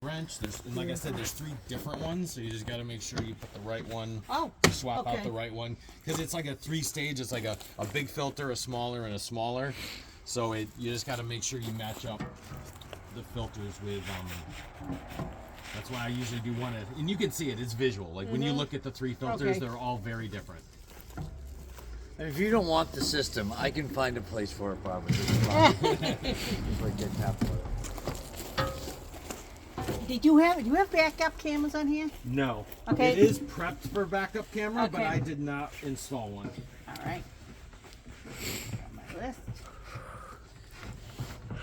wrench. And like I said, there's 3 different ones, so you just got to make sure you put the right one. Oh, swap out the right one, because it's like a 3-stage. It's like a big filter, a smaller, and a smaller. So you just got to make sure you match up the filters with. That's why I usually do one, and you can see it. It's visual. Like when you look at the 3 filters, they're all very different. And if you don't want the system, I can find a place for it, probably. Just like get tapped for it. Do you have backup cameras on here? No. Okay. It is prepped for backup camera, but Okay. I did not install one. All right. On my list. But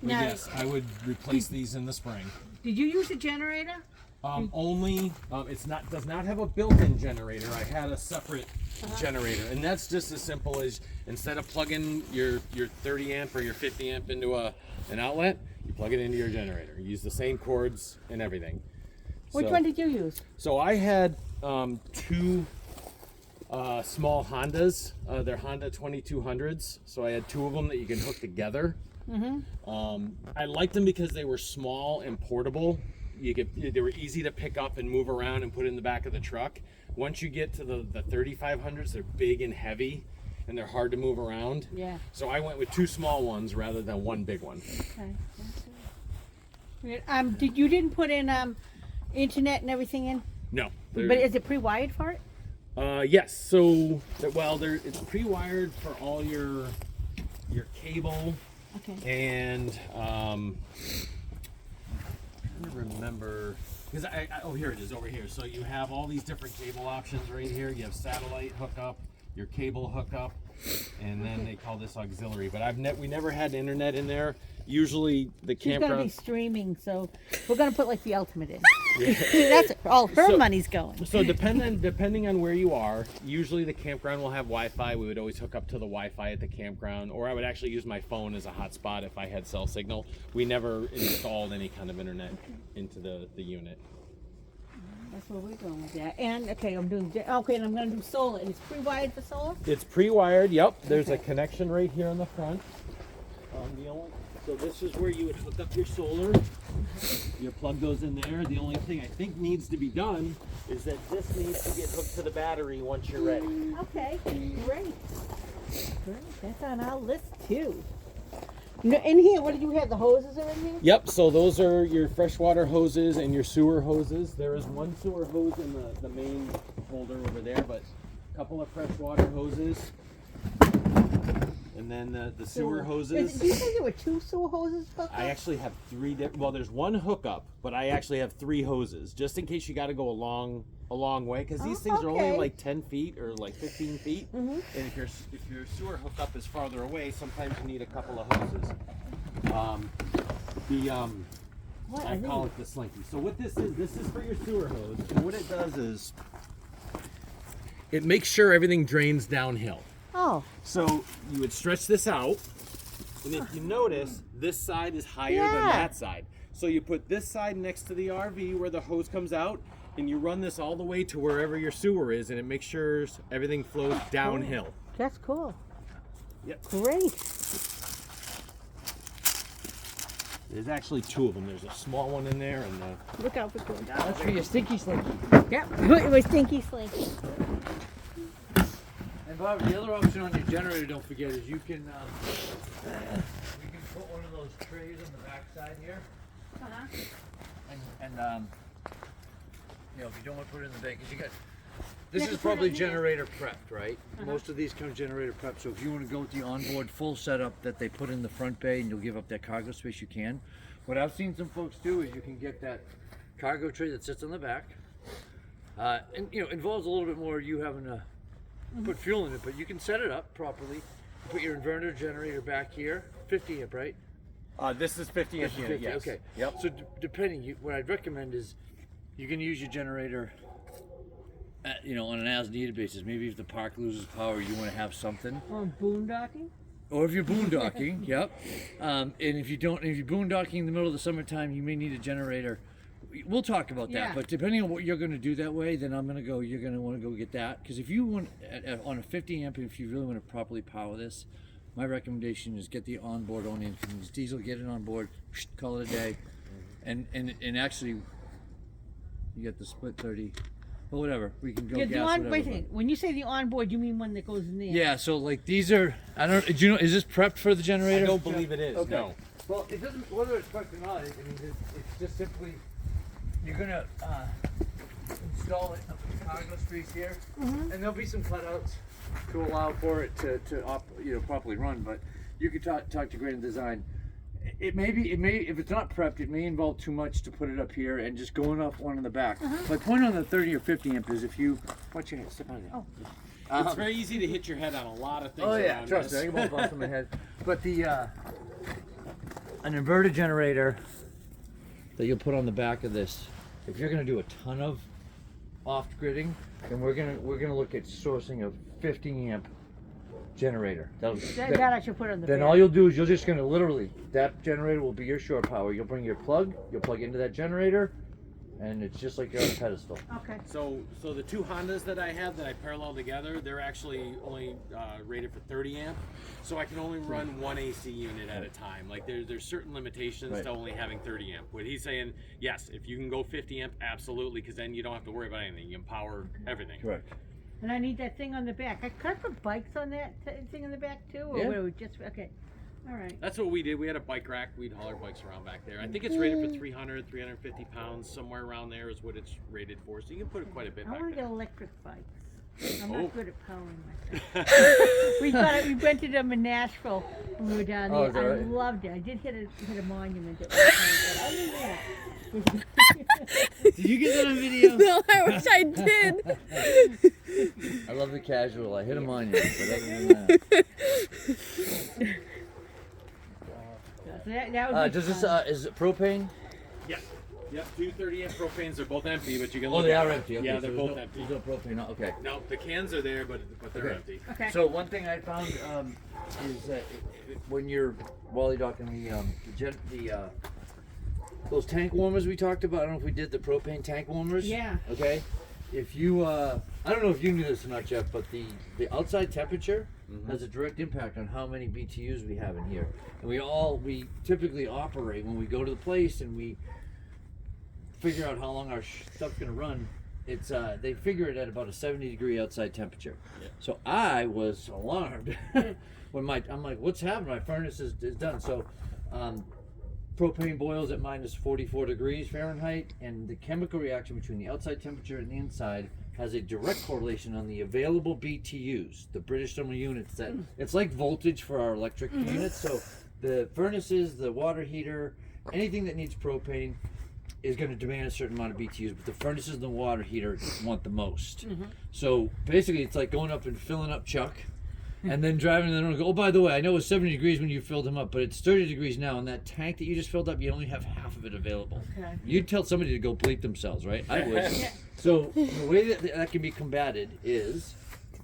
Now, yes, I would replace these in the spring. did you use a generator? Only does not have a built-in generator. I had a separate generator, and that's just as simple as instead of plugging your 30 amp or your 50 amp into an outlet, you plug it into your generator. You use the same cords and everything. Which one did you use? So I had 2 small Hondas. They're Honda 2200s. So I had 2 of them that you can hook together. I liked them because they were small and portable. They were easy to pick up and move around and put in the back of the truck. Once you get to the 3500s, they're big and heavy, and they're hard to move around. Yeah. So I went with 2 small ones rather than 1 big one. Okay. You didn't put in internet and everything in? No. But is it pre-wired for it? Yes. So it's pre-wired for all your cable. Okay. And I don't remember because here it is over here. So you have all these different cable options right here. You have satellite hookup, your cable hookup, and then they call this auxiliary. But we never had internet in there. Usually the She's campground. gonna be streaming, so we're gonna put like the ultimate in. That's all her money's going. So depending on where you are, usually the campground will have Wi-Fi. We would always hook up to the Wi-Fi at the campground, or I would actually use my phone as a hotspot if I had cell signal. We never installed any kind of internet into the unit. That's where we're going with that. And and I'm gonna do solar. And it's pre-wired for solar? It's pre-wired. Yep. There's a connection right here on the front. So this is where you would hook up your solar. Your plug goes in there. The only thing I think needs to be done is that this needs to get hooked to the battery once you're ready. Okay, great. That's on our list too. In here, what did you have? The hoses are in here? Yep, so those are your freshwater hoses and your sewer hoses. There is 1 sewer hose in the main holder over there, but a couple of freshwater hoses. And then the sewer hoses. Did you say there were 2 sewer hoses hooked up? I actually have 3 well, there's 1 hookup, but I actually have 3 hoses, just in case you got to go a long way, because these things are only like 10 feet or like 15 feet. And if your sewer hookup is farther away, sometimes you need a couple of hoses. I call it the slinky. So what this is for your sewer hose, and what it does is it makes sure everything drains downhill. Oh. So you would stretch this out, and if you notice, this side is higher than that side. So you put this side next to the RV where the hose comes out, and you run this all the way to wherever your sewer is, and it makes sure everything flows downhill. That's cool. Yep. Great. There's actually 2 of them. There's a small one in there, and Look out for going down. That's for your stinky slinky. Yep. It was stinky slinky. And Bob, the other option on your generator, don't forget, is you can put one of those trays on the back side here. And if you don't want to put it in the bay, because you got, this is probably generator prepped, right? Most of these come generator prepped, so if you want to go with the onboard full setup that they put in the front bay and you'll give up that cargo space, you can. What I've seen some folks do is you can get that cargo tray that sits on the back, and involves a little bit more you having to put fuel in it, but you can set it up properly. Put your inverter generator back here, 50 amp, right? this is 50 amp unit, yes. Okay. Yep. So depending, what I'd recommend is you can use your generator, on an as-needed basis. Maybe if the park loses power, you want to have something. Or boondocking? Or if you're boondocking, yep. And if you're boondocking in the middle of the summertime, you may need a generator. We'll talk about that, but depending on what you're going to do that way, then you're going to want to go get that. Because if you want, on a 50 amp, if you really want to properly power this, my recommendation is get the onboard only. Diesel, get it on board, call it a day. And actually, you get the split 30. Well, whatever. We can go Yeah, gas the whatever. wait a second. When you say the onboard, you mean one that goes in there? Yeah. So like these are. I don't. Do you know? Is this prepped for the generator? I don't believe it is. Okay. No. Well, it doesn't. Whether it's prepped or not, I mean, it's just simply you're gonna install it up in the cargo space here, and there'll be some cutouts to allow for it to properly run. But you could talk to Grand Design. It may if it's not prepped, it may involve too much to put it up here and just going up one in the back. My point on the 30 or 50 amp is if you watch your head, step on there. Oh. It's very easy to hit your head on a lot of things. Oh yeah, around trust this. me, I won't bust on my head. But the an inverter generator that you'll put on the back of this, if you're gonna do a ton of off-gridding, then we're gonna look at sourcing a 50 amp generator. That I should put on the Then back. all you'll do is you'll just gonna literally, that generator will be your shore power. You'll bring your plug, you'll plug into that generator, and it's just like you're on a pedestal. Okay. So the two Hondas that I have that I parallel together, they're actually only rated for 30 amp, so I can only run one AC unit at a time. Like there's certain limitations to only having 30 amp. What he's saying, yes, if you can go 50 amp, absolutely, because then you don't have to worry about anything. You can power everything. Correct. And I need that thing on the back. Could I put bikes on that thing on the back too? Or Yeah. would it just okay? All right. That's what we did. We had a bike rack. We'd haul our bikes around back there. I think it's rated for 300, 350 pounds, somewhere around there is what it's rated for. So you can put quite a bit I back want to there. get electric bikes. I'm Oh. not good at powering myself. We rented them in Nashville when we were down there. Oh, is that I right? loved it. I did hit a monument at one point, but other than that. Did you get that on video? No, I wish I did. I love the casual. I hit a monument, but other than that. That would be Does this fun. is it propane? Yeah. Yep, two 30 amp propanes. They're both empty, but you can Oh, look they at are them. empty. Okay, Yeah, so they're there's both no, empty. There's no propane. No, okay. No, the cans are there, but they're Okay. empty. Okay. So one thing I found is that when you're Wally docking those tank warmers we talked about. I don't know if we did the propane tank warmers. Yeah. Okay. If you, I don't know if you knew this or not, Jeff, but the outside temperature has a direct impact on how many BTUs we have in here. And we typically operate when we go to the place and we figure out how long our stuff's gonna run. It's they figure it at about a 70-degree outside temperature. Yeah. So I was alarmed when I'm like, what's happening? My furnace is done. So propane boils at minus 44 degrees Fahrenheit, and the chemical reaction between the outside temperature and the inside has a direct correlation on the available BTUs, the British thermal units. That it's like voltage for our electric units. So the furnaces, the water heater, anything that needs propane is going to demand a certain amount of BTUs, but the furnaces and the water heater want the most. So basically, it's like going up and filling up Chuck, and then driving and then go, oh, by the way, I know it was 70 degrees when you filled him up, but it's 30 degrees now, and that tank that you just filled up, you only have half of it available. Okay. You'd tell somebody to go bleep themselves, right? I would. Yeah. So the way that can be combated is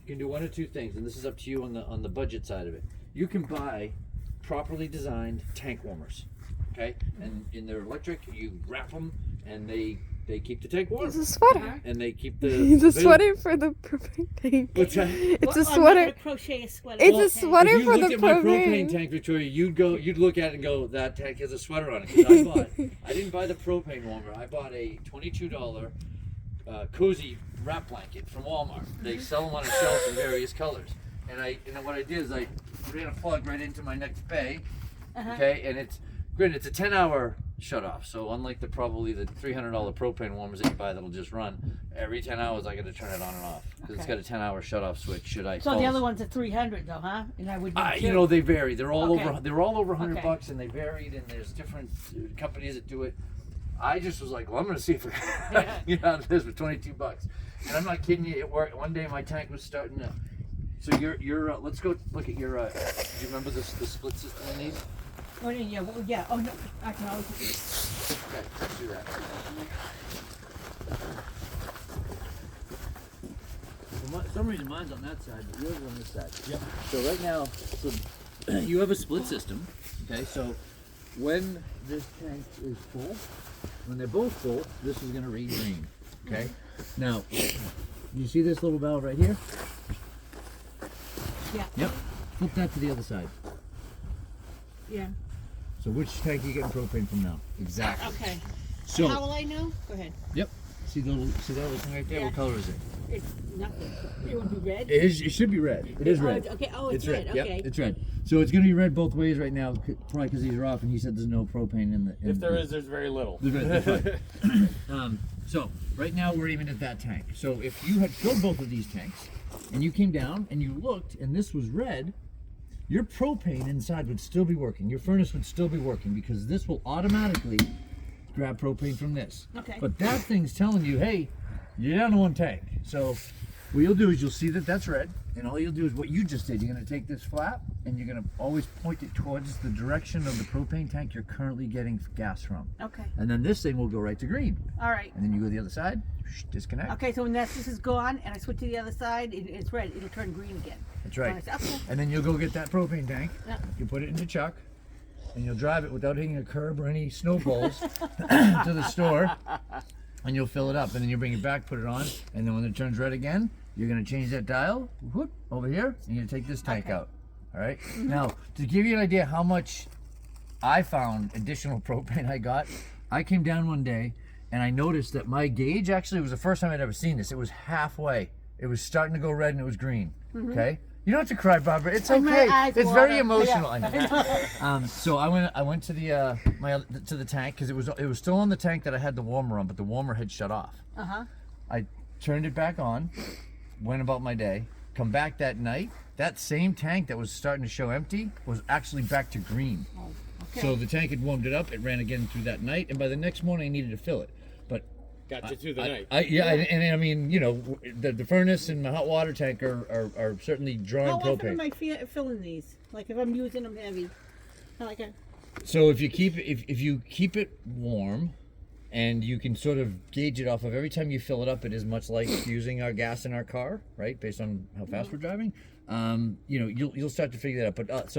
you can do one or two things, and this is up to you on the budget side of it. You can buy properly designed tank warmers, okay? And in their electric, you wrap them, and they keep the tank warm, It's a sweater. and they keep the. It's a sweater for the propane tank. What's that? It's Well, a I'm not sweater. gonna crochet a sweater. It's a Okay. sweater. If you for looked the at my propane propane. tank, Victoria, you'd look at it and go, that tank has a sweater on it. 'Cause I didn't buy the propane warmer. I bought a $22 cozy wrap blanket from Walmart. They sell them on a shelf in various colors. And what I did is I ran a plug right into my next bay. Okay, and it's a 10-hour shut off. So unlike the $300 propane warmers that you buy that'll just run, every 10 hours I got to turn it on and off because it's Okay. got a 10-hour shut off switch. Should I? So fall the other one's at 300 though, huh? And I would. need you two. know, they vary. They're all Okay. over. They're all over $100 Okay. bucks, and they varied. And there's different companies that do it. I just was like, well, I'm going to see if I can get out of this for $22. And I'm not kidding you. It worked. One day my tank was starting to. So let's go look at your. Do you remember the split system in these? Oh yeah, well, yeah. Oh no, I can always. Okay, let's do that. For some reason mine's on that side, but yours is on this side. Yep. So right now, you have a split system. Okay, so when this tank is full, when they're both full, this is going to read green. Okay. Now, you see this little valve right here? Yeah. Yep. Flip that to the other side. Yeah. So which tank are you getting propane from now? Exactly. Okay. So, How will I know? Go ahead. yep. See that little thing right there? Yeah. What color is it? It's nothing. It would be red. It should be red. It is Oh, red. okay. Oh, it's red. Yep, Okay. it's red. So it's going to be red both ways right now, probably because these are off, and he said there's no propane in the. If there is, there's very little. That's right. So right now we're even at that tank. So if you had filled both of these tanks, and you came down and you looked, and this was red, your propane inside would still be working. Your furnace would still be working because this will automatically grab propane from this. Okay. But that thing's telling you, hey, you're down to one tank. So what you'll do is you'll see that that's red, and all you'll do is what you just did. You're going to take this flap, and you're going to always point it towards the direction of the propane tank you're currently getting gas from. Okay. And then this thing will go right to green. All right. And then you go to the other side, disconnect. Okay, so when this is gone and I switch to the other side, it's red. It'll turn green again. That's right. Okay. And then you'll go get that propane tank. Yeah. You put it in the truck, and you'll drive it without hitting a curb or any snowballs to the store, and you'll fill it up. And then you bring it back, put it on, and then when it turns red again, you're gonna change that dial, whoop, over here, and you're gonna take this tank out. All right. Now, to give you an idea how much I found additional propane I got, I came down one day and I noticed that my gauge, actually, it was the first time I'd ever seen this. It was halfway. It was starting to go red and it was green. Okay. You don't have to cry, Barbara. It's My okay. eyes It's water. very emotional. Yeah. I know. So I went to the to the tank because it was still on the tank that I had the warmer on, but the warmer had shut off. I turned it back on, went about my day, come back that night. That same tank that was starting to show empty was actually back to green. Okay. So the tank had warmed it up. It ran again through that night, and by the next morning I needed to fill it. But Got you through the night. and I mean, you know, the furnace and my hot water tank are certainly drawing How often propane. am I filling these? Like if I'm using them heavy? Like a, So if you keep it warm, and you can sort of gauge it off of every time you fill it up, it is much like using our gas in our car, right? Based on how fast we're driving. You know, you'll start to figure that out. But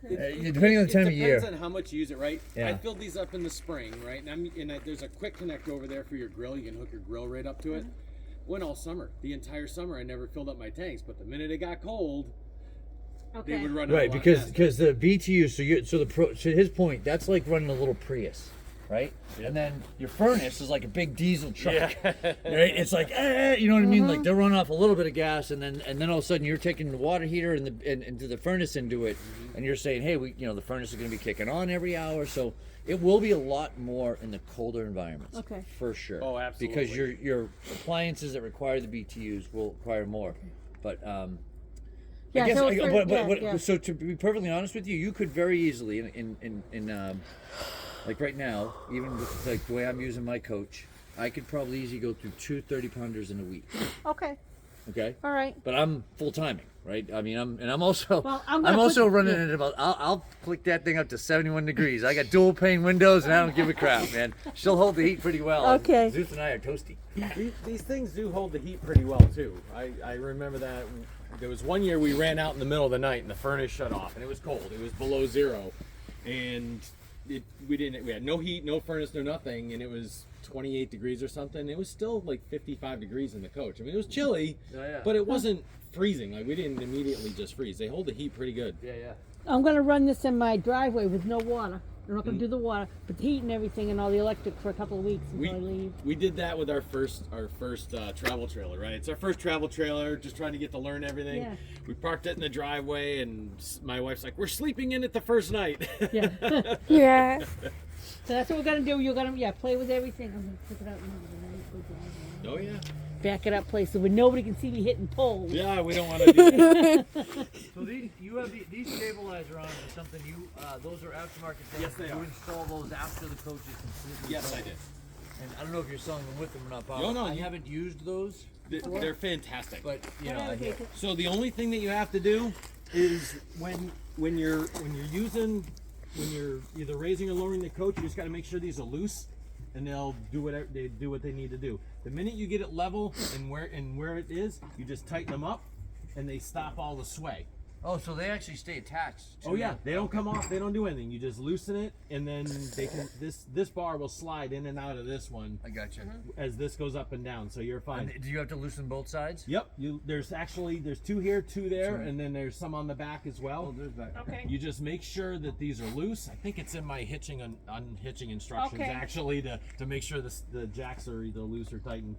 depending on the time of year. It depends on how much you use it, right? Yeah. I filled these up in the spring, right? And there's a quick connect over there for your grill. You can hook your grill right up to it. Went all summer. The entire summer I never filled up my tanks, but the minute it got cold, they would run out Right, a lot because faster. the BTU. To his point, that's like running a little Prius, right? And then your furnace is like a big diesel truck, right? It's like, you know what I mean? Like they're running off a little bit of gas, and then all of a sudden you're taking the water heater and into the furnace into it, and you're saying, hey, the furnace is going to be kicking on every hour, so it will be a lot more in the colder environments, Okay. for sure. Oh, absolutely. Because your appliances that require the BTUs will require more, but. Yeah, I guess, so but so to be perfectly honest with you, you could very easily in like right now, even with like the way I'm using my coach, I could probably easily go through 2 30-pounders in a week. Okay. Okay. All right. But I'm full timing, right? I mean, I'm also Well, I'm gonna also put- running yeah. at about I'll click that thing up to 71 degrees. I got dual pane windows and I don't give a crap, man. She'll hold the heat pretty well. Okay. Zeus and I are toasty. These things do hold the heat pretty well too. I remember that there was one year we ran out in the middle of the night and the furnace shut off and it was cold. It was below zero, and we had no heat, no furnace, no nothing, and it was 28 degrees or something. It was still like 55 degrees in the coach. I mean, it was chilly, but it wasn't freezing. Like we didn't immediately just freeze. They hold the heat pretty good. Yeah. I'm gonna run this in my driveway with no water. I'm not gonna do the water, but the heat and everything and all the electric for a couple of weeks until I leave. We did that with our first travel trailer, right? It's our first travel trailer, just trying to get to learn everything. Yeah. We parked it in the driveway, and my wife's like, "We're sleeping in it the first night." Yeah. Yeah. So that's what we're gonna do. You're gonna play with everything. I'm gonna pick it up and Oh yeah. back it up places where nobody can see me hitting poles. Yeah, we don't want to do that. So these stabilizer arms are something those are aftermarket things. Yes, they you are. install those after the coach is completely Yes, I sold. did. And I don't know if you're selling them with them or not, Bob. No, I you- haven't used those, They're fantastic. but I hear. So the only thing that you have to do is when you're either raising or lowering the coach, you just got to make sure these are loose, and they'll do what they need to do. The minute you get it level and where it is, you just tighten them up, and they stop all the sway. Oh, so they actually stay attached. To Oh yeah, the- they don't come off. They don't do anything. You just loosen it, and then they can. This bar will slide in and out of this one I got you. as this goes up and down. So you're fine. And do you have to loosen both sides? Yep. There's 2 here, 2 there, and then there's some on the back as Oh, well. there's back. Okay. You just make sure that these are loose. I think it's in my unhitching instructions Okay. actually to make sure the jacks are either loose or tightened.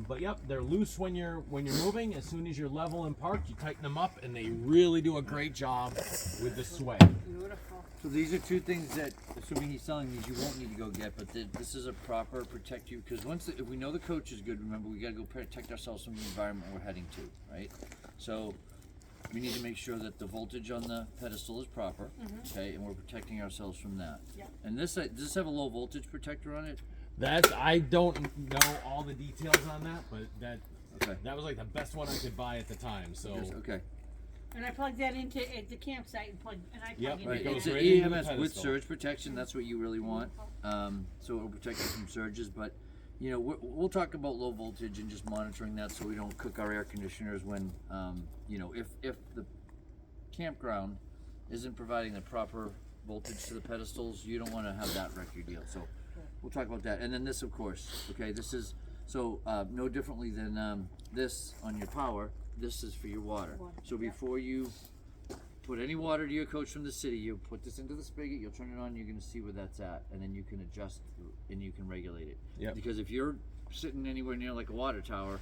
But yep, they're loose when you're moving. As soon as you're level and parked, you tighten them up, and they really do a great job with the sway. Beautiful. So these are 2 things that, assuming he's selling these, you won't need to go get. But this is a proper protect you, because if we know the coach is good, remember we got to go protect ourselves from the environment we're heading to, right? So we need to make sure that the voltage on the pedestal is proper, okay, and we're protecting ourselves from that. Yeah. And does this have a low voltage protector on it? I don't know all the details on that, but Okay. that was like the best one I could buy at the time. So Okay. And I plugged that into at the campsite and plug Yep, into right, that. It's goes an right into the EMS with pedestal. surge protection. That's what you really want. So it will protect you from surges. But we'll talk about low voltage and just monitoring that so we don't cook our air conditioners when if the campground isn't providing the proper voltage to the pedestals, you don't want to have that wreck your deal. So we'll talk about that. And then this, of course. Okay, this is no differently than this on your power. This is for your water. So before you put any water to your coach from the city, you put this into the spigot, you'll turn it on, you're going to see where that's at, and then you can adjust and you can regulate it. Yep. Because if you're sitting anywhere near like a water tower,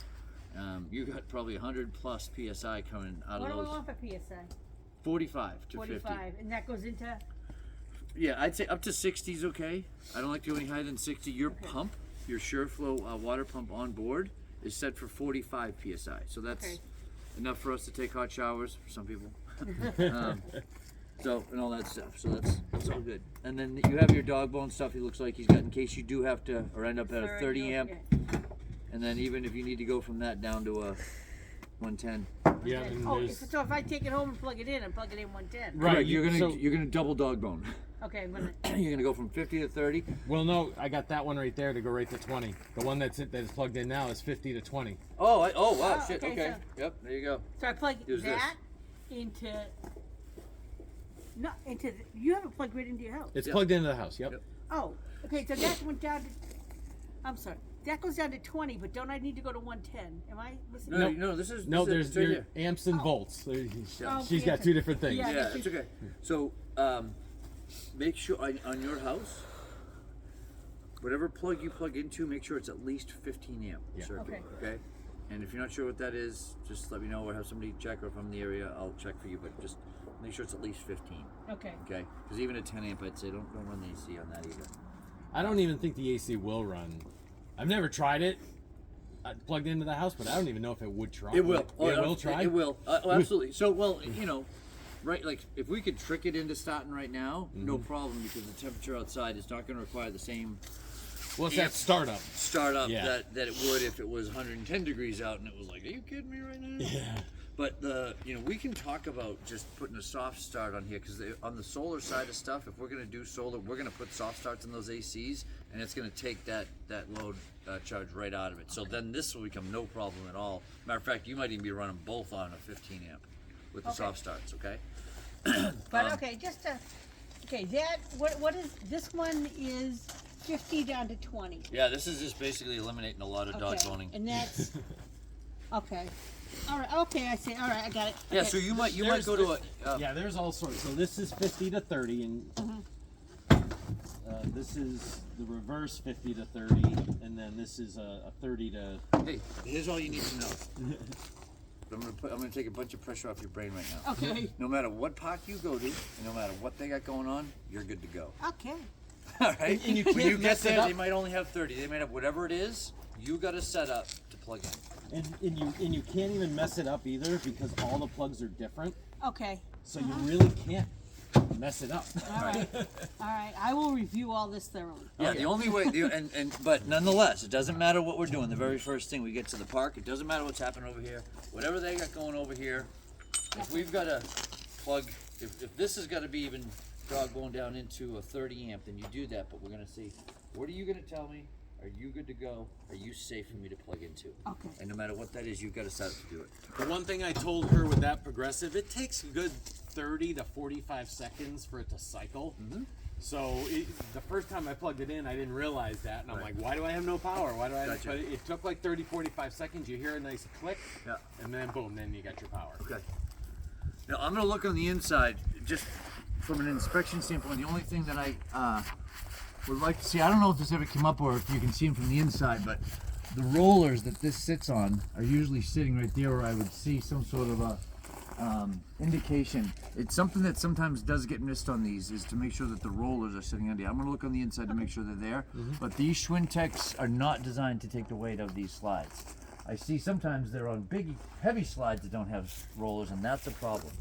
you got probably 100 plus psi coming out What of do I those. want for PSI? 45 to 50. 45, and that goes into. Yeah, I'd say up to 60 is okay. I don't like to go any higher than 60. Your pump, your SureFlow water pump on board, is set for 45 psi. So that's Okay. enough for us to take hot showers for some people. So and all that stuff. So that's all good. And then you have your dog bone stuff. He looks like he's got in case you do have to or end up at a 30 amp. And then even if you need to go from that down to a 110. Yeah, and Oh, there's, so if I take it home and plug it in 110. right. Correct, you're so- gonna double dog bone. Okay, I'm gonna. You're gonna go from 50 to 30. Well, no, I got that one right there to go right to 20. The one that is plugged in now is 50 to 20. Oh, wow, Oh, shit. okay, Okay. Yep, there you go. So I plug Use this. that into. No, into. You have it plugged right into your house. It's Yep. plugged into the house. Yep. Yep. Oh, okay. So that went down to. I'm sorry. That goes down to 20, but don't I need to go to 110? Am I missing? No, this is No, this there's is, it's right your here. amps and Oh. volts. Oh, She's got yeah. 2 different things. Yeah. Yeah, it's okay. So, make sure on your house, whatever plug you plug into, make sure it's at least 15 amp Yeah. circuit. Okay. Okay. And if you're not sure what that is, just let me know or have somebody check, or if I'm in the area, I'll check for you. But just make sure it's at least 15. Okay. Okay. Because even a 10 amp, I'd say don't run the AC on that either. I don't even think the AC will run. I've never tried it plugged into the house, but I don't even know if it would try. It will. It will try. It will. Oh, absolutely. So, well, right, like if we could trick it into starting right now, no problem, because the temperature outside is not going to require the same Well, it's that startup. startup Yeah. that it would if it was 110 degrees out and it was like, are you kidding me right now? Yeah. But we can talk about just putting a soft start on here, because on the solar side of stuff, if we're going to do solar, we're going to put soft starts in those ACs, and it's going to take that load charge right out of it. So then this will become no problem at all. Matter of fact, you might even be running both on a 15 amp with the Okay. soft starts. Okay. But okay, just to. Okay, that what is this one is 50 down to 20. Yeah, this is just basically eliminating a lot of dog Okay, boning. and that's okay. All right. Okay, I see. All right, I got it. Yeah, Okay. so you might There's go to a Yeah, there's all sorts. So this is 50 to 30, and this is the reverse 50 to 30, and then this is a 30 to. Hey, here's all you need to know. I'm gonna take a bunch of pressure off your brain right now. Okay. No matter what park you go to, and no matter what they got going on, you're good to go. Okay. All right. And you when you can't get mess it there, up. they might only have 30. They might have whatever it is. You got to set up to plug in. And you can't even mess it up either because all the plugs are different. Okay. So you really can't mess it up. All right. All right. I will review all this thoroughly. Yeah, Okay. the only way, but nonetheless, it doesn't matter what we're doing. The very first thing we get to the park, it doesn't matter what's happening over here. Whatever they got going over here, if we've got to plug, if this has got to be even dog going down into a 30 amp, then you do that. But we're gonna see. What are you gonna tell me are you good to go? Are you safe for me to plug into? Okay. And no matter what that is, you've got to start to do it. The one thing I told her with that progressive, it takes a good 30 to 45 seconds for it to cycle. So the first time I plugged it in, I didn't realize that, and I'm like, why do I have no power? Why do I? Gotcha. But it took like 30, 45 seconds. You hear a nice click, Yeah. and then boom, then you got your power. Okay. Now I'm gonna look on the inside, just from an inspection standpoint. The only thing that I would like to see, I don't know if this ever came up or if you can see them from the inside, but the rollers that this sits on are usually sitting right there where I would see some sort of a indication. It's something that sometimes does get missed on these, is to make sure that the rollers are sitting under. I'm gonna look on the inside to make sure they're there, but these Schwintex are not designed to take the weight of these slides. I see sometimes they're on big, heavy slides that don't have rollers, and that's a problem.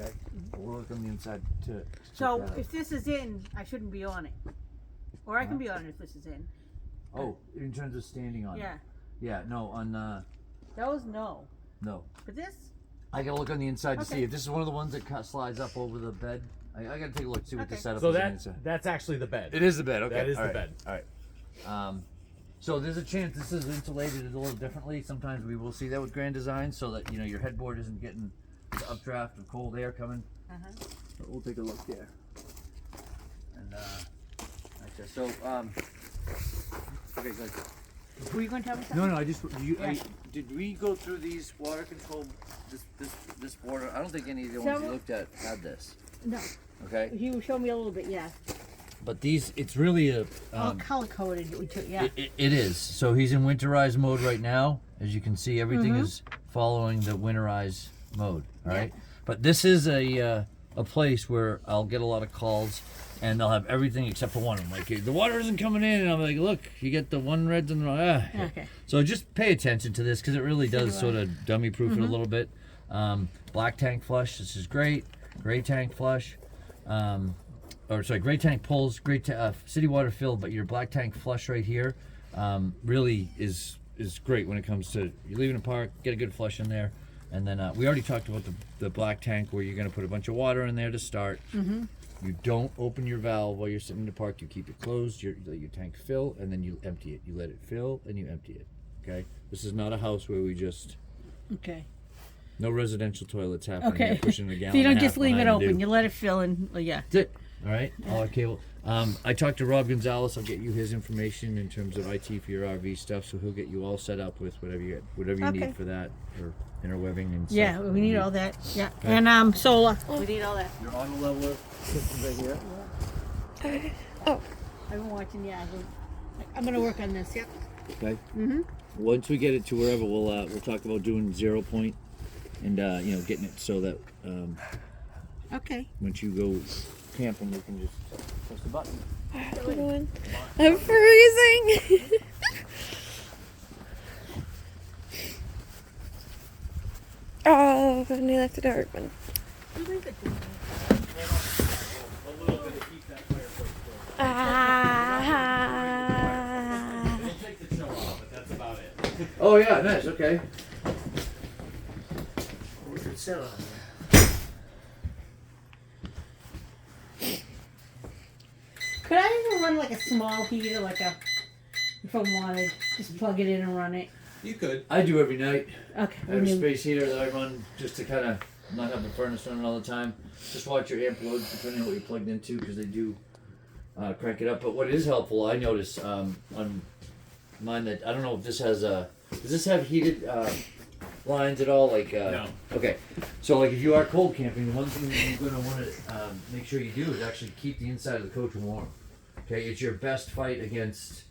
Okay, we'll look on the inside to. So check that out. if this is in, I shouldn't be on it. Or I can be on it if this is in. Oh, in terms of standing on Yeah. it. Yeah, no, on Those, no. no. But this? I gotta look on the inside to see Okay. if this is one of the ones that slides up over the bed. I gotta take a look, see what the Okay. setup So is on the inside. that's actually the bed. It is the bed. Okay, That is all the right. bed. All right. So there's a chance this is insulated a little differently. Sometimes we will see that with Grand Design, so that your headboard isn't getting the updraft of cold air coming. But we'll take a look there. And okay, so okay, good. Were you going to tell me something? No, I just Yeah. did we go through these water control this water? I don't think any of the ones we looked at had this. No. Okay, You showed me a little bit, yeah. but these it's really a All color coded, we took, yeah. it is. So he's in winterized mode right now. As you can see, everything is following the winterized mode. All right, but this is a place where I'll get a lot of calls. And they'll have everything except for one of them. Like, the water isn't coming in, and I'm like, look, you get the one reds and the Okay. So just pay attention to this because it really does sort of dummy proof it a little bit. Black tank flush, this is great. Gray tank flush, gray tank pulls, city water fill, but your black tank flush right here really is great when it comes to you leaving a park, get a good flush in there. And then we already talked about the black tank where you're going to put a bunch of water in there to start. You don't open your valve while you're sitting in the park. You keep it closed. You let your tank fill, and then you empty it. You let it fill, and you empty it. Okay? This is not a house where we just... Okay. No residential toilets happening. Okay. You're pushing a gallon So you don't and a just half leave it behind open, due. you let it fill and, yeah. That's it. All right? All our cable. I talked to Rob Gonzalez. I'll get you his information in terms of IT for your RV stuff, so he'll get you all set up with whatever you Okay. need for that, or interwebbing and stuff. Yeah, we need all that, yeah. And solar, we need all that. Your auto leveler system right here. Oh, I've been watching, yeah. I'm gonna work on this, yep. Okay. Once we get it to wherever, we'll talk about doing 0 point, and getting it so that Okay. once you go camping, you can just press the button. everyone. I'm freezing. Oh, I need like the dark one. Ah. We'll take the chill off, but that's about it. Oh yeah, nice. Okay. We could sit on Could I even run like a small heater, if I wanted, just plug it in and run it? You could. I do every night. Okay. I have a space heater that I run just to kind of not have the furnace running all the time. Just watch your amp load depending on what you're plugged into, because they do crank it up. But what is helpful, I notice on mine, that I don't know if this has does this have heated lines at all? No. Okay, so like if you are cold camping, the one thing that you're going to want to make sure you do is actually keep the inside of the coach warm. Okay, it's your best fight against.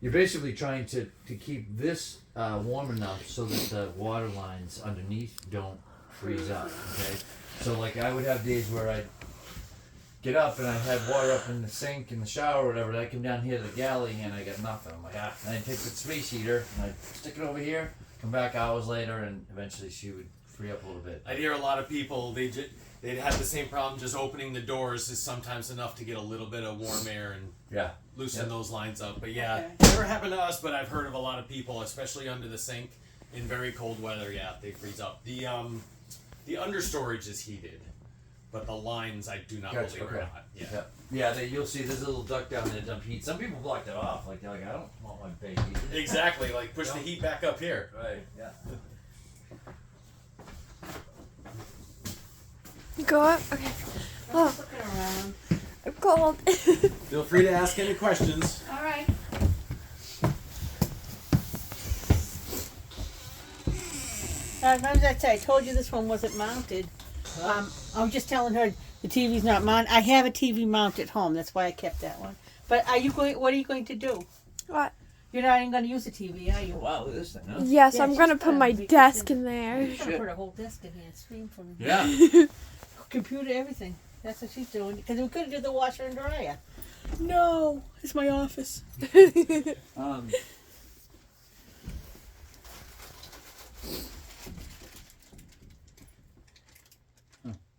You're basically trying to keep this warm enough so that the water lines underneath don't freeze up. Okay, so like I would have days where I'd get up and I had water up in the sink in the shower or whatever, and I come down here to the galley and I got nothing. I'm like, and I'd take the space heater and I'd stick it over here, come back hours later, and eventually she would free up a little bit. I hear a lot of people, they'd have the same problem, just opening the doors is sometimes enough to get a little bit of warm air and Yeah. loosen those lines up. But yeah, Okay. never happened to us, but I've heard of a lot of people, especially under the sink in very cold weather, yeah, they freeze up. The understorage is heated. but the lines I do not Gotcha, believe okay. are not. Yeah. Yeah, you'll see there's a little duct down there to dump heat. Some people blocked it off. Like, they're like, I don't want my bay heated. Exactly. Like push the heat back up here. Right, yeah. Go up. Okay. Oh, Looking around. I'm cold. Feel free to ask any questions. All right. I told you this one wasn't mounted. I was just telling her the TV's not mounted. I have a TV mounted at home. That's why I kept that one. But are you going? What are you going to do? What? You're not even going to use the TV, are you? Wow, look at this thing, huh? Yes, Yeah, I'm she's gonna put gonna my make it desk in- in there. She's going to put a whole desk in here and stream from Yeah. computer, everything. That's what she's doing. Because we couldn't do the washer and dryer. No, it's my office.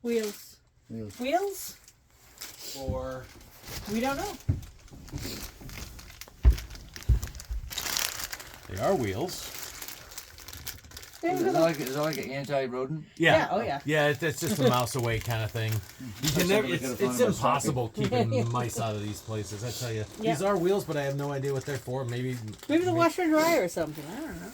Wheels. Wheels? Or We don't know. they are wheels. Is that like an anti-rodent? Yeah, oh yeah. Yeah, it's just a mouse away kind of thing. You can never. somebody could've It's found my impossible keeping mice out of these places. I tell you, Yeah. these are wheels, but I have no idea what they're for. Maybe Maybe the washer and dryer or something. I don't know.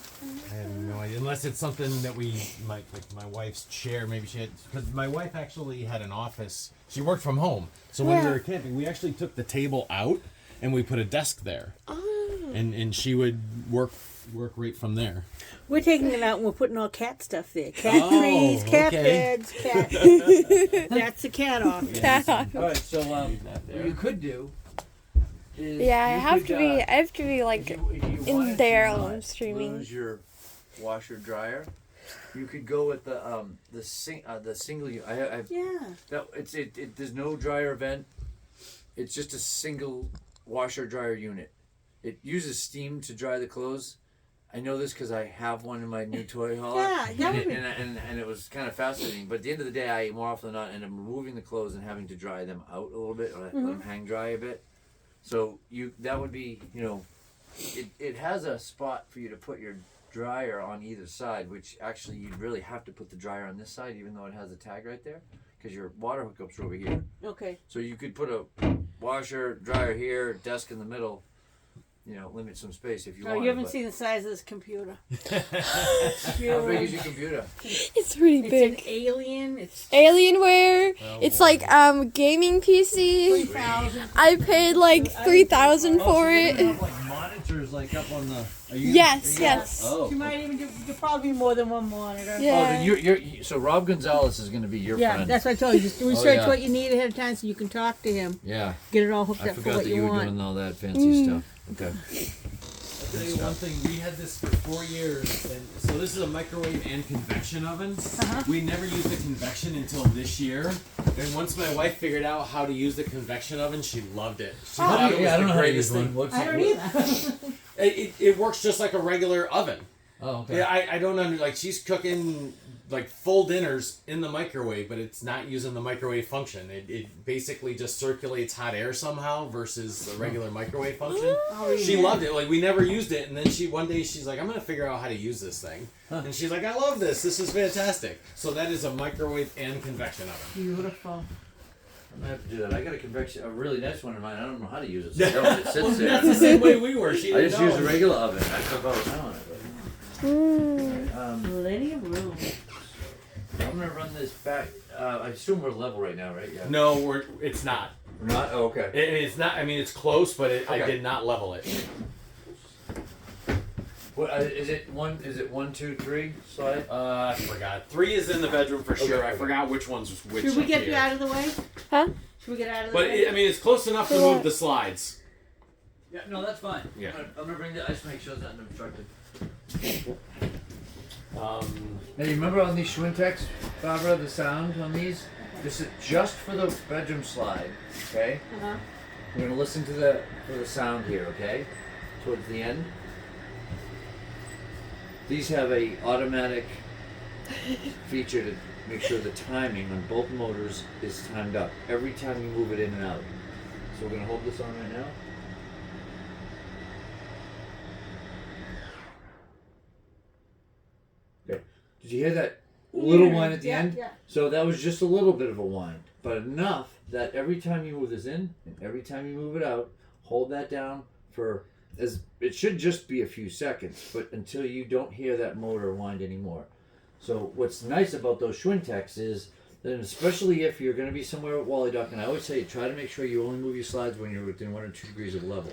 I have no idea. Unless it's something that we might, like my wife's chair. Maybe she had, because my wife actually had an office. She worked from home, so when we Yeah. were camping, we actually took the table out and we put a desk there, Oh. and she would work right from there. We're taking it out and we're putting all cat stuff there. Cat Oh, trees, cat okay. beds, cat. That's the cat office. All right, so what you could do is Yeah, I you have could, to be. I have to be if like. you in wanted to there not while I'm streaming. Lose your washer dryer. You could go with the single. Yeah. There's no dryer vent. It's just a single washer dryer unit. It uses steam to dry the clothes. I know this because I have one in my new toy hauler. Yeah, that would be- and it was kind of fascinating. But at the end of the day, I more often than not end up removing the clothes and having to dry them out a little bit, or let them hang dry a bit. So that would be, it has a spot for you to put your dryer on either side, which actually you'd really have to put the dryer on this side, even though it has a tag right there, because your water hookups are over here. Okay. So you could put a washer, dryer here, desk in the middle. Limit some space if you Oh, want. you haven't seen the size of this computer. How big is your computer? It's pretty It's big. an alien. It's Alienware. Oh, It's boy. like gaming PC. 3,000. I paid like 3,000 for it. Like monitors, like up on the. Yes, yes. Oh. You might even do. You'll probably be more than one monitor. Yeah. Oh, then so Rob Gonzalez is going to be your Yeah, friend. that's what I told you. Just research yeah. what you need ahead of time so you can talk to him. Yeah, Get it all hooked I up for forgot what that you you were want. doing all that fancy stuff. Okay. I'll tell you one thing. We had this for 4 years, and so this is a microwave and convection oven. We never used the convection until this year, and once my wife figured out how to use the convection oven, she loved it. She thought it was the greatest thing. I don't either. It works just like a regular oven. Oh, okay. Yeah, I don't like she's cooking like full dinners in the microwave, but it's not using the microwave function. It basically just circulates hot air somehow versus the regular microwave function. She loved it. Like we never used it, and then one day she's like, I'm gonna figure out how to use this thing, and she's like, I love this. This is fantastic. So that is a microwave and convection oven. Beautiful. I'm gonna have to do that. I got a really nice one in mine. I don't know how to use it. So it sits there. That's the same way we were. She I didn't just know. use a regular oven. I cook all the time on it. Plenty of room. I'm gonna run this back. I assume we're level right now, right? Yeah. No, it's not. We're not. Oh, okay. It's not. I mean, it's close, but I Okay. did not level it. What is it? Is it 1, 2, 3 slide? I forgot. 3 is in the bedroom for sure. I forgot which one's which. Should we up get here. you out of the way? Huh? Should we get out of the But way? I mean, it's close enough to move the slides. Yeah. No, that's fine. Yeah. I'm gonna bring that. I just make sure it's not obstructed. Now you remember on these Schwintex, Barbara, the sound on these? This is just for the bedroom slide, okay? Uh-huh. We're gonna listen to for the sound here, okay? Towards the end. These have a automatic feature to make sure the timing on both motors is timed up every time you move it in and out. So we're gonna hold this on right now. Okay. Did you hear that little wind at the Yeah, end. yeah. So that was just a little bit of a wind, but enough that every time you move this in and every time you move it out, hold that down for as it should just be a few seconds, but until you don't hear that motor wind anymore. So what's nice about those Schwintex is that especially if you're going to be somewhere at Wally Dock, and I always say try to make sure you only move your slides when you're within 1 or 2 degrees of level.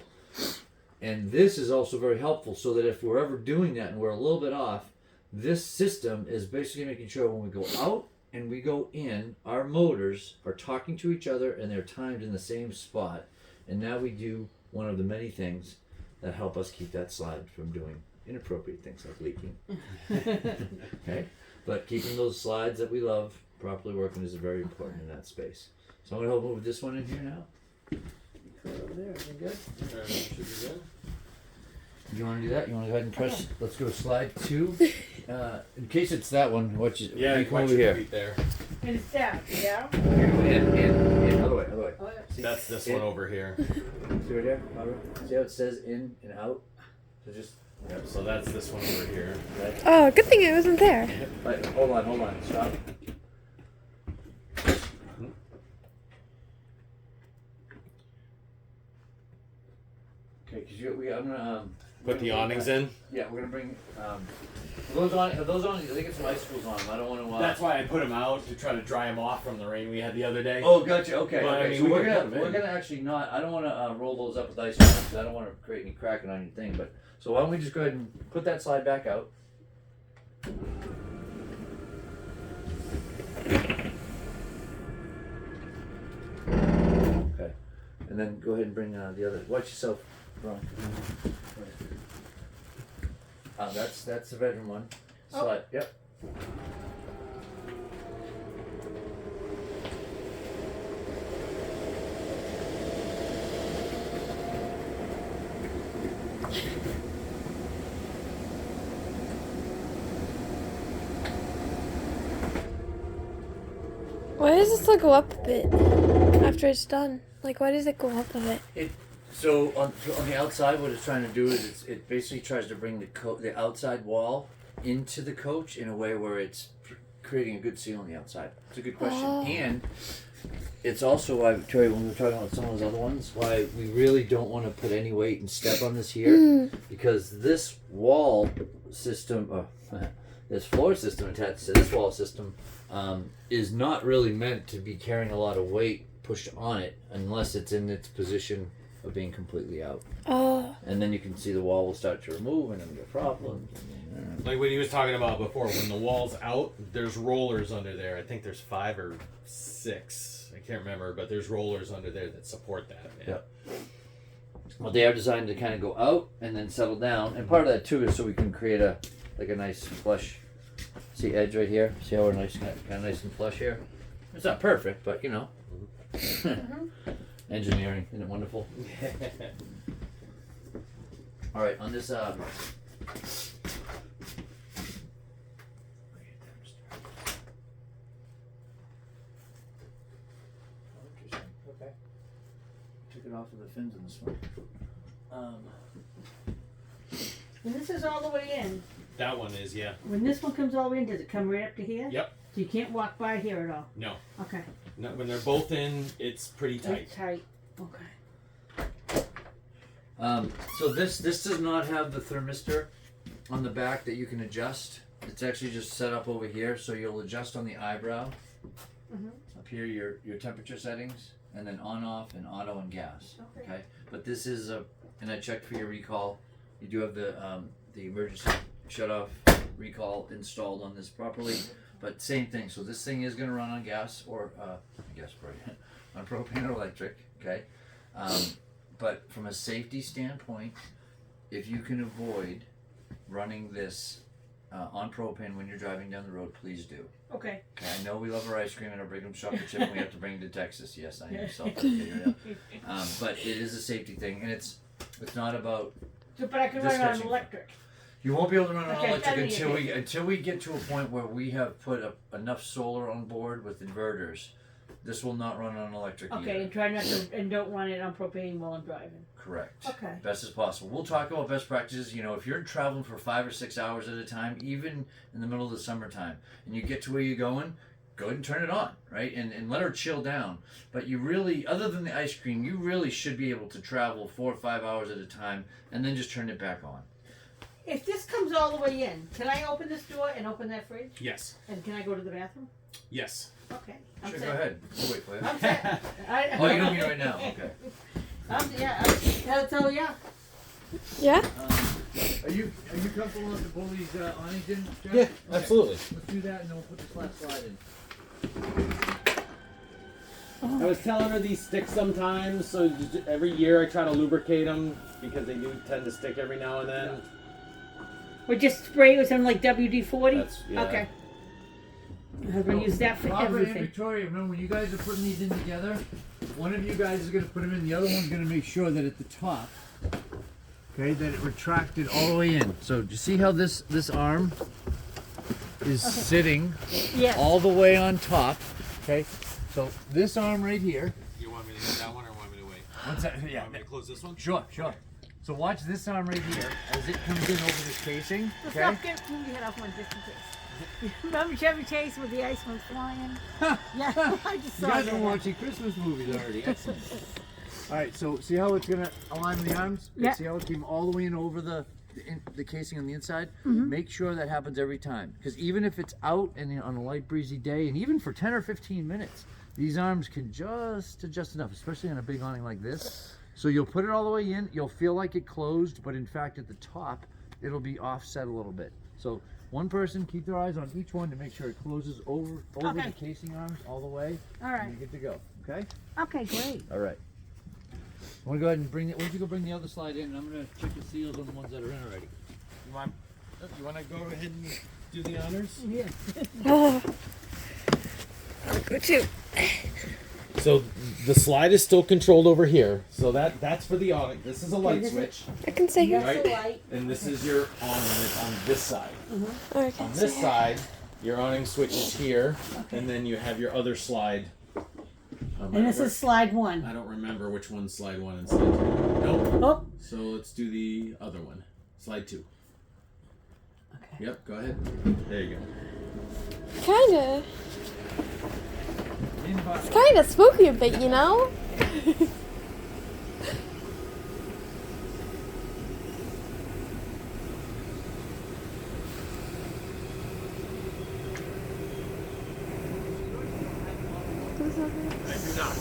And this is also very helpful so that if we're ever doing that and we're a little bit off, this system is basically making sure when we go out and we go in, our motors are talking to each other and they're timed in the same spot. And now we do one of the many things that help us keep that slide from doing inappropriate things like leaking. Okay? But keeping those slides that we love properly working is very important in that space. So I'm going to help move this one in here now. Over there, everything good? Should be good. You want to do that? You want to go ahead and press? Let's go to slide 2. In case it's that one, what you come watch over your here. feet there. And it's down, yeah? In, other way. Oh, yeah. See, That's this in. one over here. See right there? See how it says in and out? So just, Yep, so that's this one over here. right? Oh, good thing I wasn't there. Right, hold on, stop. Okay, because I'm gonna Put the awnings in. Yeah, we're gonna bring are those on? They get some icicles on them. I don't want to. That's why I put them out to try to dry them off from the rain we had the other day. Oh, gotcha. Okay. Well, I Okay. mean, So we we're can put 'em gonna in. actually not. I don't want to roll those up with icicles because I don't want to create any cracking on your thing. But so why don't we just go ahead and put that slide back out? Okay. And then go ahead and bring the other. Watch yourself, Ron. That's the bedroom one. Slide. Yep. Why does it still go up a bit after it's done? Like, why does it go up a bit? So on the outside, what it's trying to do is it basically tries to bring the outside wall into the coach in a way where it's creating a good seal on the outside. It's a good question, and it's also why, Terry, when we were talking about some of those other ones, why we really don't want to put any weight and step on this here, because this wall system, this floor system attached to this wall system, is not really meant to be carrying a lot of weight pushed on it unless it's in its position of being completely out. Oh. And then you can see the wall will start to remove and then get problems. Like what he was talking about before, when the wall's out, there's rollers under there. I think there's 5 or 6. I can't remember, but there's rollers under there that support that. Yep. Well, they are designed to kind of go out and then settle down, and part of that too is so we can create a nice flush. See edge right here. See how we're nice, kind of nice and flush here. It's not perfect, but you know. Engineering, isn't it wonderful? All right, on this. Okay. Took it off of the fins in this one. And this is all the way in. That one is, yeah. When this one comes all the way in, does it come right up to here? Yep. So you can't walk by here at all? No. Okay. No, when they're both in, it's pretty tight. It's tight. Okay. So this does not have the thermistor on the back that you can adjust. It's actually just set up over here, so you'll adjust on the eyebrow. Up here, your temperature settings, and then on, off, and auto and gas. Okay. But this is and I checked for your recall. You do have the emergency shut-off recall installed on this properly. But same thing. So this thing is going to run on gas or on propane or electric. Okay. But from a safety standpoint, if you can avoid running this on propane when you're driving down the road, please do. Okay. Okay, I know we love our ice cream and our Brigham's chocolate chip, and we have to bring it to Texas. Yes, I am self-educated. But it is a safety thing, and it's not about. So, but I can This run on catching. electric. You won't be able to run on Okay, electric that'd be until we get to a point where we have put enough solar on board with inverters This will not run on electric either. Okay, and try not to, and don't run it on propane while I'm driving. Correct. Okay. Best as possible. We'll talk about best practices. You know, if you're traveling for 5 or 6 hours at a time, even in the middle of the summertime, and you get to where you're going, go ahead and turn it on, right? And let her chill down. But you really, other than the ice cream, you really should be able to travel 4 or 5 hours at a time, and then just turn it back on. If this comes all the way in, can I open this door and open that fridge? Yes. And can I go to the bathroom? Yes. Okay. I'm Sure, set. go ahead. We'll wait for you. I'm set. Oh, you don't mean right now? Okay. So yeah. Yeah? Are you comfortable with the pull these awnings in, Jeff? Yeah, Okay. absolutely. Let's do that, and then we'll put this last slide in. I was telling her these stick sometimes, so every year I try to lubricate them because they do tend to stick every now and then. We just spray it with something like WD-40? That's- yeah. Okay. I'm going to use that for Robert and everything. Victoria, remember when you guys are putting these in together, one of you guys is going to put them in, the other one's going to make sure that at the top, okay, that it retracted all the way in. So do you see how this arm is sitting Yes. all the way on top? Okay, so this arm right here. You want me to hit that one or want me to wait? What's that? Yeah. Want me to close this one? Sure. So watch this arm right here as it comes in over the casing. Let's Okay. not get move your head off one just in case. Remember Chevy Chase with the ice one flying? Yeah, I just You saw guys that. are watching Christmas movies already. Excellent. All right, so see how it's gonna align with the arms? Yeah. See how it came all the way in over the casing on the inside? Mm-hmm. Make sure that happens every time, because even if it's out and on a light breezy day, and even for 10 or 15 minutes, these arms can just adjust enough, especially on a big awning like this. So you'll put it all the way in. You'll feel like it closed, but in fact at the top, it'll be offset a little bit. So one person, keep their eyes on each one to make sure it closes over Okay. the casing arms all the way. All And right. you're good to go. Okay. Okay, great. All right. I want to go ahead and bring it. Why don't you go bring the other slide in? And I'm going to check the seals on the ones that are in already. You want to go ahead and do the honors? Yeah. Oh. I'll go too. So the slide is still controlled over here. So that's for the awning. This is a light this is- switch, I can stay here. That's the light. and this is your awning on this side. Or I can On stay this here. side, your awning switch is here, and then you have your other slide. And this is slide one. I don't remember which one's slide 1 and slide 2. Nope. Oh. So let's do the other one. Slide 2. Okay. Yep, go ahead. There you go. Kinda. It's kinda spooky a bit, you know? I do not.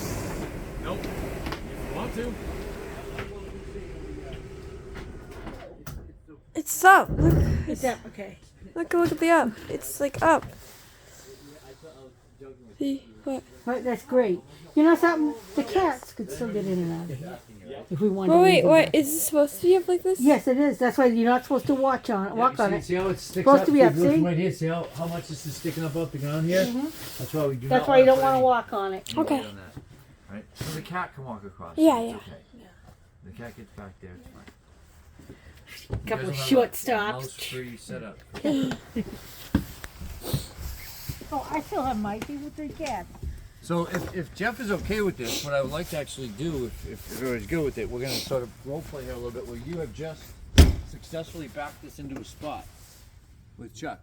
Nope. If you want to. It's up. Look, It's up. Okay. look at the up. It's like up. See what? Right, that's great. You know something? The cats could still get in and out of here if we wanted. Oh to wait, leave them what back. is it supposed to be up like this? Yes, it is. That's why you're not supposed to walk on it. See how it sticks Supposed up? to be up, If you look see? Right here. See how much this is sticking up the ground here? That's why we do. That's not why you don't put want to any walk on it. weight Okay. on that. Right. So the cat can walk across. Yeah, It's yeah. Okay. The cat gets back there. It's fine. You Couple guys of will have short a stops. mouse-free setup. Oh, I still have Mikey with the cat. So if Jeff is okay with this, what I would like to actually do, if everybody's good with it, we're going to sort of role play here a little bit where you have just successfully backed this into a spot with Chuck.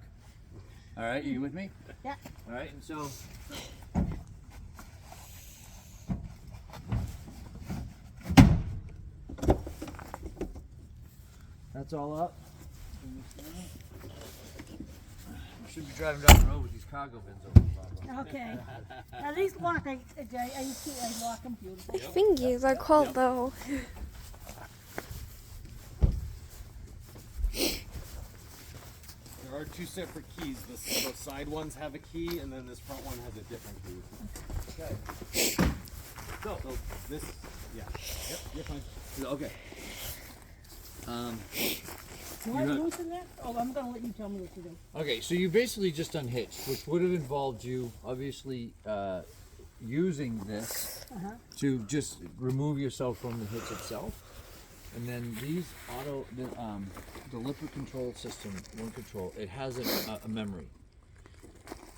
All right, are you with me? Yeah. All right, and so. That's all up. We should be driving down the road with these cargo bins over the bottom. Okay. Now these lock, I lock them beautiful. My fingers are cold though. There are 2 separate keys. The side ones have a key, and then this front one has a different key. Okay. So this, yeah. Yep, you're fine. Okay. Do I loosen that? Oh, I'm going to let you tell me what to do. Okay, so you basically just unhitched, which would have involved you obviously using this to just remove yourself from the hitch itself. And then these the lippet control system, one control, it has a memory.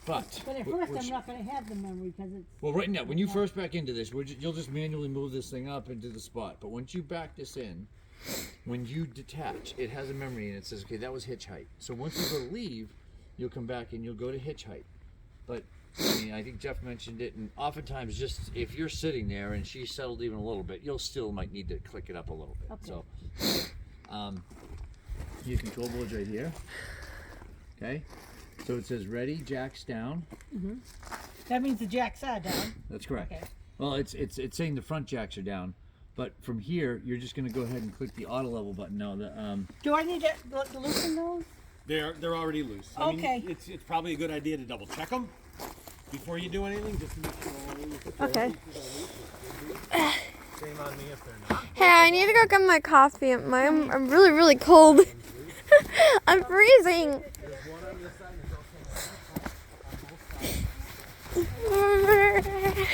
But But at first, I'm not going to have the memory because it's. well, right now, when you first back into this, you'll just manually move this thing up into the spot. But once you back this in, when you detach, it has a memory and it says, okay, that was hitch height. So once you go to leave, you'll come back and you'll go to hitch height. But I mean, I think Jeff mentioned it, and oftentimes, just if you're sitting there and she's settled even a little bit, you'll still might need to click it up a little bit. Okay. So, your control board's right here. Okay, so it says ready, jacks down. That means the jacks are down. That's correct. Okay. Well, it's saying the front jacks are down, but from here, you're just going to go ahead and click the auto level button. No, Do I need to loosen those? They're already loose. Okay. It's probably a good idea to double check them before you do anything, just to make sure all the control Okay. pieces are loose. Shame on me if they're not. Hey, I need to go get my coffee. I'm really, really cold. I'm freezing. There's one on this side and there's also on both sides.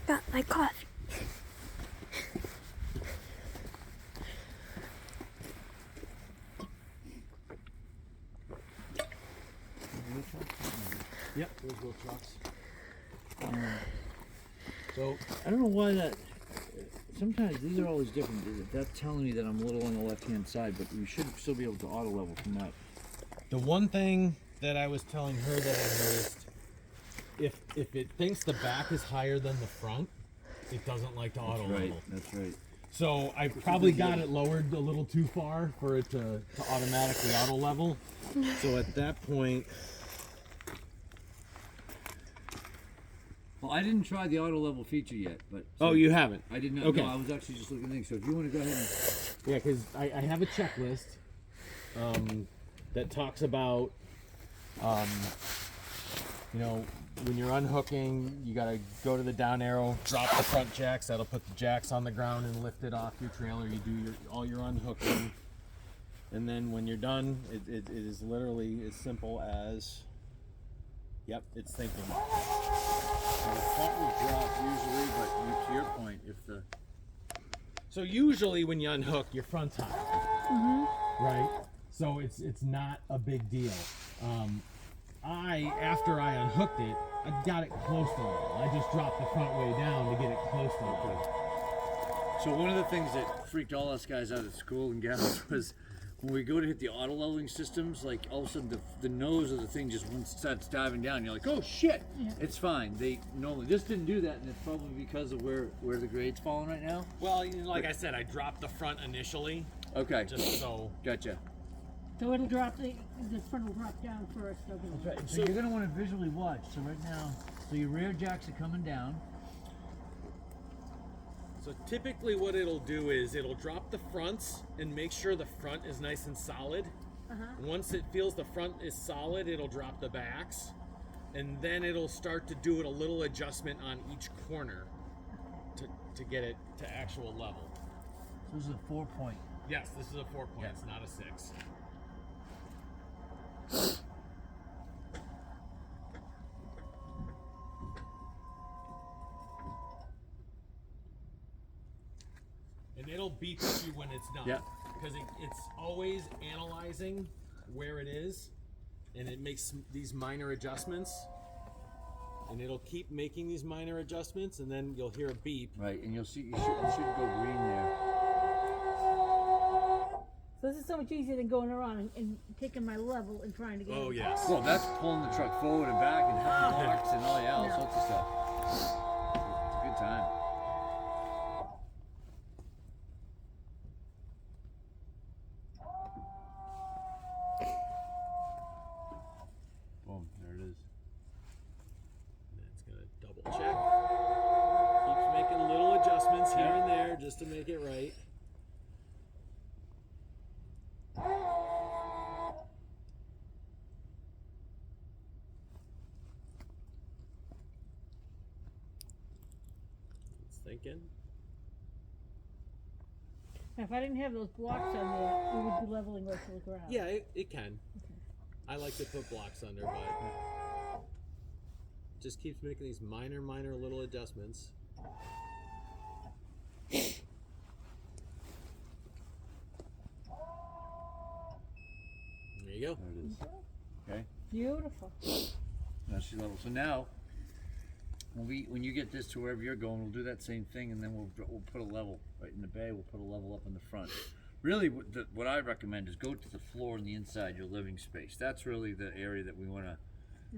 Got my coffee. Yep, those little trucks. so I don't know why that. Sometimes these are always different. That's telling me that I'm a little on the left-hand side, but you should still be able to auto level from that. The one thing that I was telling her that I noticed, if it thinks the back is higher than the front, it doesn't like to auto level. That's right. So I probably got it lowered a little too far for it to automatically auto level. So at that point, Well, I didn't try the auto level feature yet, but oh, you haven't? I did not. Okay. No, I was actually just looking at things. So if you want to go ahead and Yeah, because I have a checklist that talks about, you know, when you're unhooking, you got to go to the down arrow, drop the front jacks. That'll put the jacks on the ground and lift it off your trailer. You do all your unhooking. And then when you're done, it is literally as simple as, yep, it's thinking. the front will drop usually, but to your point, if the So usually when you unhook, your front's high, right? So it's not a big deal. After I unhooked it, I got it close to level. I just dropped the front way down to get it close to level. So one of the things that freaked all us guys out at school and gals was when we go to hit the auto leveling systems, like all of a sudden the nose of the thing just starts diving down. You're like, oh shit, it's fine. They normally just didn't do that, and it's probably because of where the grade's falling right now. Well, like I said, I dropped the front initially, Okay, just so. gotcha. So it'll drop the front will drop down first. Okay. So you're gonna want to visually watch. So right now, so your rear jacks are coming down. So typically what it'll do is it'll drop the fronts and make sure the front is nice and solid. Once it feels the front is solid, it'll drop the backs. And then it'll start to do it a little adjustment on each corner to get it to actual level. So this is a 4-point. Yes, this is a 4 point, it's not a 6. And it'll beep at you when it's done. Yeah. Because it's always analyzing where it is, and it makes these minor adjustments. And it'll keep making these minor adjustments, and then you'll hear a beep. Right, and you'll see it should go green there. So this is so much easier than going around and taking my level and trying to get. Oh, yes. Well, that's pulling the truck forward and back and having locks and all No. sorts of stuff. It's a good time. Boom, there it is. And it's going to double check. Keeps making little adjustments here and there just to make it right. It's thinking. If I didn't have those blocks on there, we would be leveling right to the ground. Yeah, it can. I like to put blocks under, but just keeps making these minor little adjustments. There you go. There it is. Okay. Beautiful. Now she's level. So now, when you get this to wherever you're going, we'll do that same thing, and then we'll put a level right in the bay. We'll put a level up in the front. Really, what I recommend is go to the floor on the inside your living space. That's really the area that we want to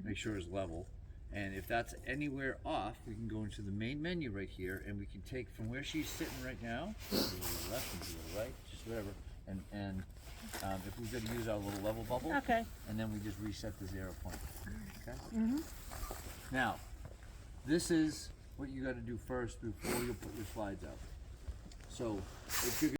make sure is level. And if that's anywhere off, we can go into the main menu right here, and we can take from where she's sitting right now, to the left and to the right, just whatever. And if we've got to use our little level bubble, Okay. and then we just reset the 0 point. Okay. Now, this is what you got to do first before you put your slides out. So if you're